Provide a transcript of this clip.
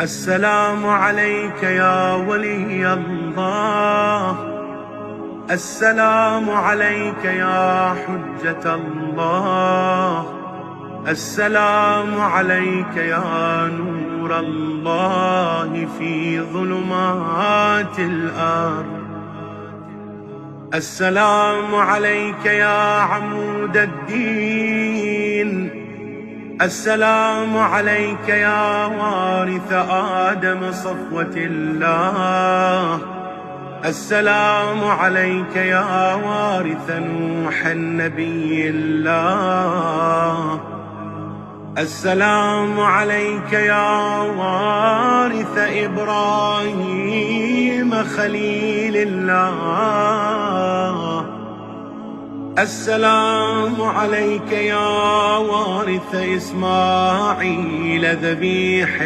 السلام عليك يا ولي الله، السلام عليك يا حجة الله، السلام عليك يا نور الله في ظلمات الأرض، السلام عليك يا عمود الدين، السلام عليك يا وارث آدم صفوة الله، السلام عليك يا وارث نوح النبي الله، السلام عليك يا وارث إبراهيم خليل الله، السلام عليك يا وارث إسماعيل ذبيح